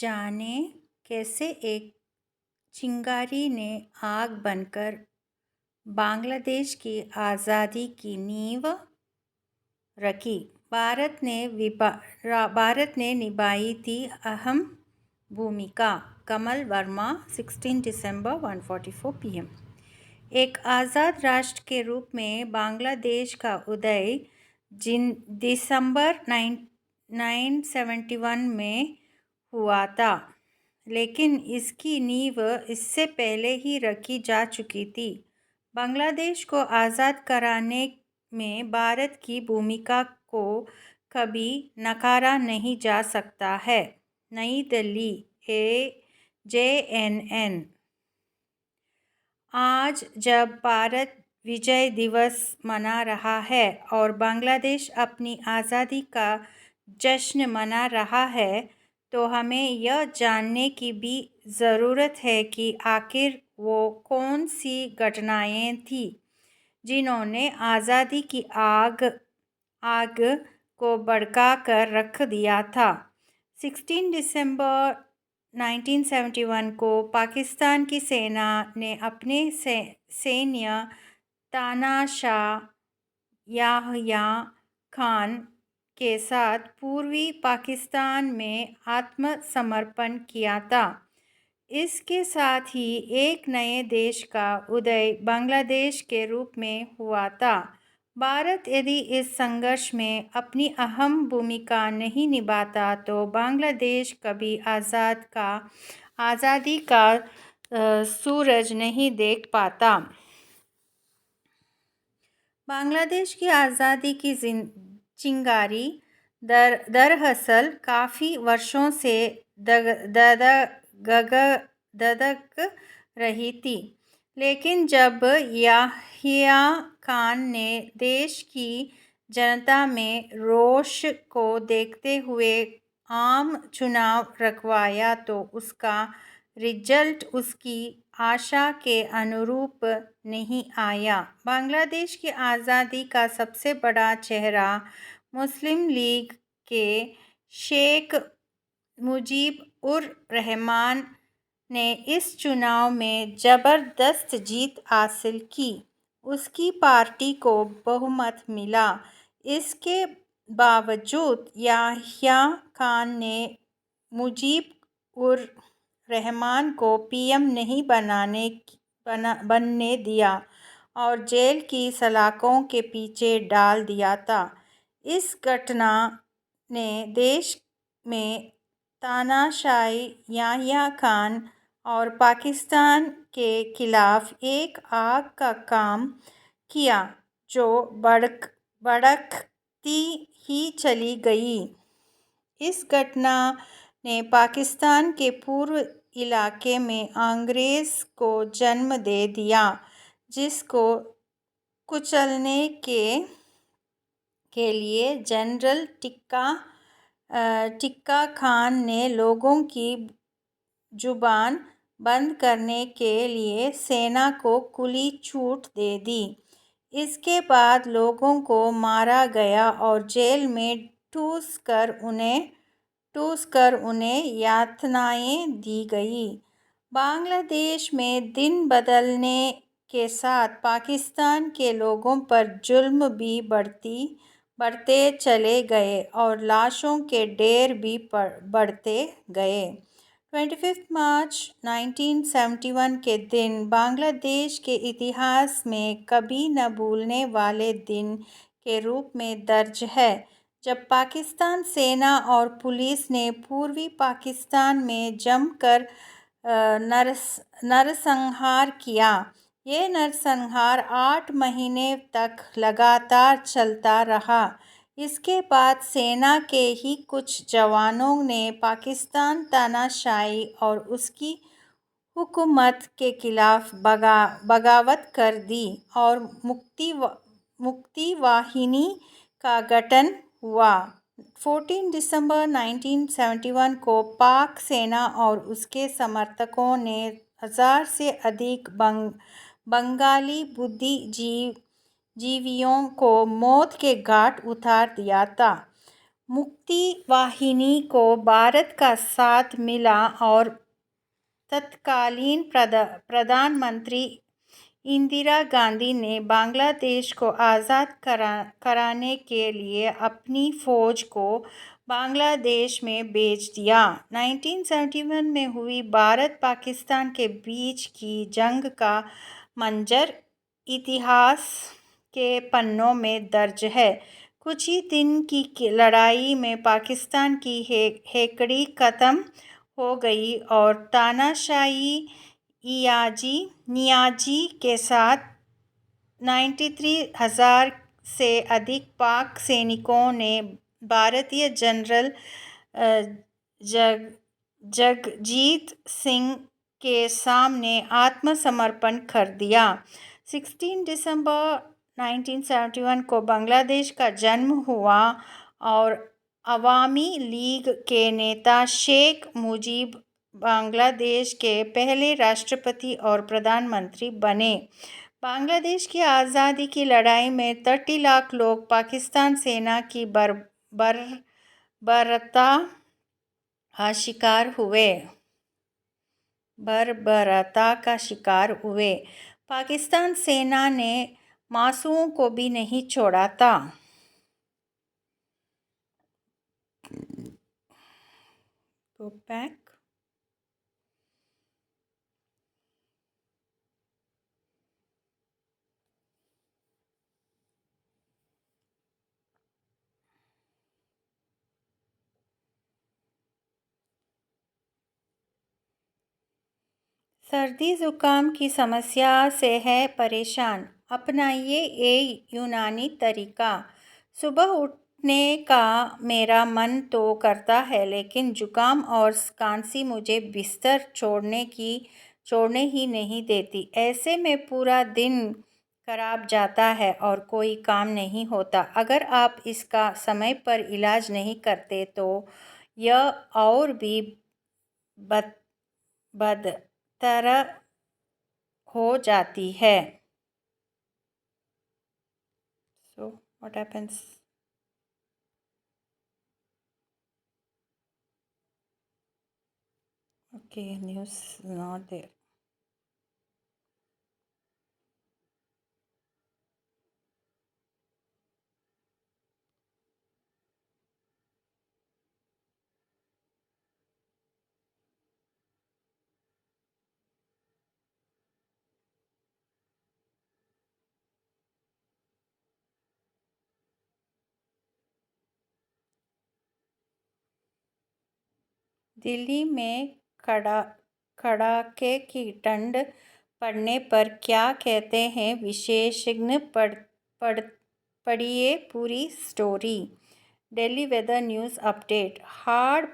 जाने कैसे एक चिंगारी ने आग बनकर बांग्लादेश की आज़ादी की नींव रखी। भारत ने निभाई थी अहम भूमिका। कमल वर्मा, 16 दिसंबर 1:44 PM। एक आज़ाद राष्ट्र के रूप में बांग्लादेश का उदय दिसंबर 1971 में हुआ था, लेकिन इसकी नींव इससे पहले ही रखी जा चुकी थी। बांग्लादेश को आज़ाद कराने में भारत की भूमिका को कभी नकारा नहीं जा सकता है। नई दिल्ली, JNN। आज जब भारत विजय दिवस मना रहा है और बांग्लादेश अपनी आज़ादी का जश्न मना रहा है, तो हमें यह जानने की भी ज़रूरत है कि आखिर वो कौन सी घटनाएं थीं जिन्होंने आज़ादी की आग को भड़का कर रख दिया था। 16 दिसंबर 1971 को पाकिस्तान की सेना ने अपने सैन्य तानाशाह याह्या खान के साथ पूर्वी पाकिस्तान में आत्मसमर्पण किया था। इसके साथ ही एक नए देश का उदय बांग्लादेश के रूप में हुआ था। भारत यदि इस संघर्ष में अपनी अहम भूमिका नहीं निभाता तो बांग्लादेश कभी आज़ादी का सूरज नहीं देख पाता। बांग्लादेश की आज़ादी की चिंगारी दरअसल काफ़ी वर्षों से धधक रही थी, लेकिन जब याह्या खान ने देश की जनता में रोष को देखते हुए आम चुनाव रखवाया तो उसका रिजल्ट उसकी आशा के अनुरूप नहीं आया। बांग्लादेश की आज़ादी का सबसे बड़ा चेहरा मुस्लिम लीग के शेख मुजीब उर रहमान ने इस चुनाव में ज़बरदस्त जीत हासिल की। उसकी पार्टी को बहुमत मिला। इसके बावजूद याह्या खान ने मुजीब उर रहमान को PM नहीं बनने दिया और जेल की सलाखों के पीछे डाल दिया था। इस घटना ने देश में तानाशाही याह्या खान और पाकिस्तान के खिलाफ एक आग का काम किया जो भड़कती ही चली गई। इस घटना ने पाकिस्तान के पूर्व इलाके में अंग्रेज़ को जन्म दे दिया, जिसको कुचलने के लिए जनरल टिक्का खान ने लोगों की जुबान बंद करने के लिए सेना को खुली छूट दे दी। इसके बाद लोगों को मारा गया और जेल में ठूस कर उन्हें यातनाएं दी गई। बांग्लादेश में दिन बदलने के साथ पाकिस्तान के लोगों पर जुल्म भी बढ़ते चले गए और लाशों के ढेर भी बढ़ते गए। 25 मार्च 1971 के दिन बांग्लादेश के इतिहास में कभी न भूलने वाले दिन के रूप में दर्ज है, जब पाकिस्तान सेना और पुलिस ने पूर्वी पाकिस्तान में जमकर नरसंहार किया। ये नरसंहार 8 महीने तक लगातार चलता रहा। इसके बाद सेना के ही कुछ जवानों ने पाकिस्तान तानाशाही और उसकी हुकूमत के खिलाफ बगावत कर दी और मुक्ति वाहिनी का गठन हुआ। 14 दिसंबर 1971 को पाक सेना और उसके समर्थकों ने 1000 से अधिक बंगाली बुद्धिजीवियों को मौत के घाट उतार दिया था। मुक्ति वाहिनी को भारत का साथ मिला और तत्कालीन प्रधानमंत्री इंदिरा गांधी ने बांग्लादेश को आज़ाद कराने के लिए अपनी फ़ौज को बांग्लादेश में भेज दिया। 1971 में हुई भारत पाकिस्तान के बीच की जंग का मंजर इतिहास के पन्नों में दर्ज है। कुछ ही दिन की लड़ाई में पाकिस्तान की हेकड़ी खत्म हो गई और तानाशाही नियाज़ी के साथ 93,000 से अधिक पाक सैनिकों ने भारतीय जनरल जगजीत सिंह के सामने आत्मसमर्पण कर दिया। 16 दिसंबर 1971 को बांग्लादेश का जन्म हुआ और अवामी लीग के नेता शेख मुजीब बांग्लादेश के पहले राष्ट्रपति और प्रधानमंत्री बने। बांग्लादेश की आज़ादी की लड़ाई में 30 लाख लोग पाकिस्तान सेना की बर्बरता का शिकार हुए। पाकिस्तान सेना ने मासूमों को भी नहीं छोड़ा था। Go back. सर्दी ज़ुकाम की समस्या से है परेशान, अपनाइए ये यूनानी तरीका। सुबह उठने का मेरा मन तो करता है, लेकिन जुकाम और खांसी मुझे बिस्तर छोड़ने ही नहीं देती। ऐसे में पूरा दिन खराब जाता है और कोई काम नहीं होता। अगर आप इसका समय पर इलाज नहीं करते तो यह और भी बदतर हो जाती है। So what happens? Okay, news not there. Delhi में कड़ाके की ठंड पड़ने पर क्या कहते हैं विशेषज्ञ, पढ़िए पूरी story. Delhi weather news update. हाड़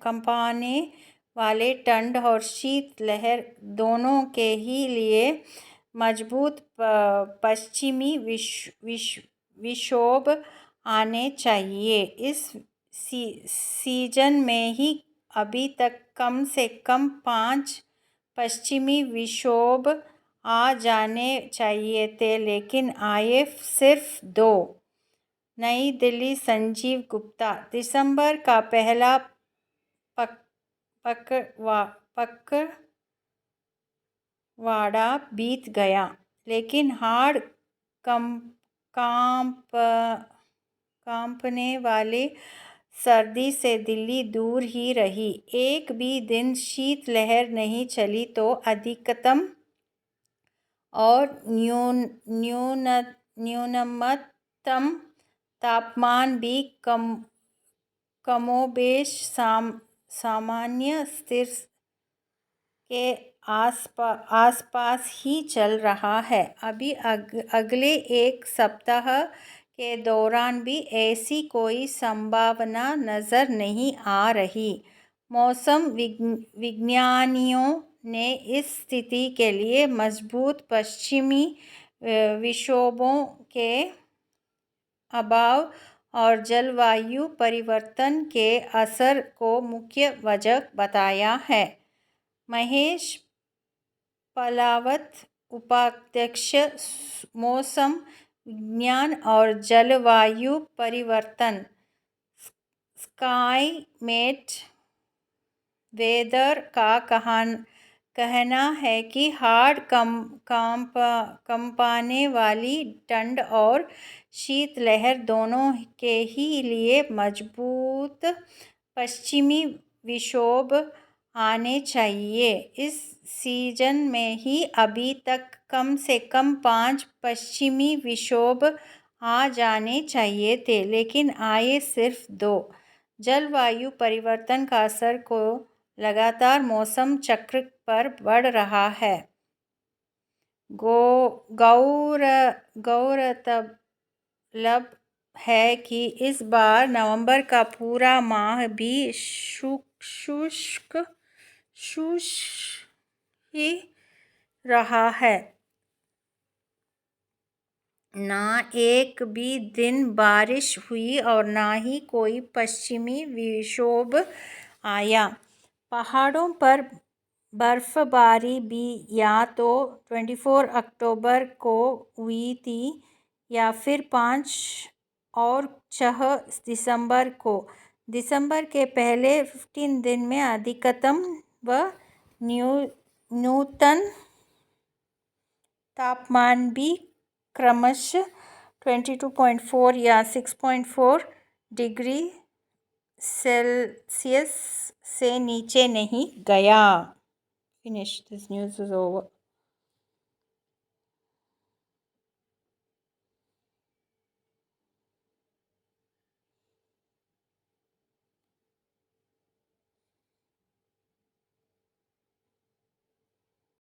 कंपाने वाले ठंड और शीत लहर दोनों के ही लिए मजबूत पश्चिमी विक्षोभ आने चाहिए। इस सीजन में ही अभी तक कम से कम 5 पश्चिमी विक्षोभ आ जाने चाहिए थे, लेकिन आए सिर्फ 2। नई दिल्ली, संजीव गुप्ता। दिसंबर का पहला पखवाड़ा बीत गया, लेकिन हाड़ कांपने वाले सर्दी से दिल्ली दूर ही रही। एक भी दिन शीत लहर नहीं चली तो अधिकतम और न्यूनतम तापमान भी कमोबेश सामान्य स्तर के आसपास ही चल रहा है। अभी अगले एक सप्ताह के दौरान भी ऐसी कोई संभावना नज़र नहीं आ रही। मौसम विज्ञानियों ने इस स्थिति के लिए मजबूत पश्चिमी विक्षोभों के अभाव और जलवायु परिवर्तन के असर को मुख्य वजह बताया है। महेश पलावत, उपाध्यक्ष, मौसम विज्ञान और जलवायु परिवर्तन स्काईमेट वेदर का कहना है कि हार्ड कंपाने वाली ठंड और शीतलहर दोनों के ही लिए मजबूत पश्चिमी विक्षोभ आने चाहिए। इस सीजन में ही अभी तक कम से कम 5 पश्चिमी विक्षोभ आ जाने चाहिए थे, लेकिन आए सिर्फ 2। जलवायु परिवर्तन का असर को लगातार मौसम चक्र पर बढ़ रहा है। गौरतलब है कि इस बार नवंबर का पूरा माह भी शुष्क ही रहा है। ना एक भी दिन बारिश हुई और ना ही कोई पश्चिमी विक्षोभ आया। पहाड़ों पर बर्फबारी भी या तो 24 अक्टूबर को हुई थी या फिर 5 और 6 दिसंबर को। दिसंबर के पहले 15 दिन में अधिकतम व न्यूनतम तापमान भी क्रमशः 22.4 या 6.4 डिग्री सेल्सियस से नीचे नहीं गया। Finish. This news is over.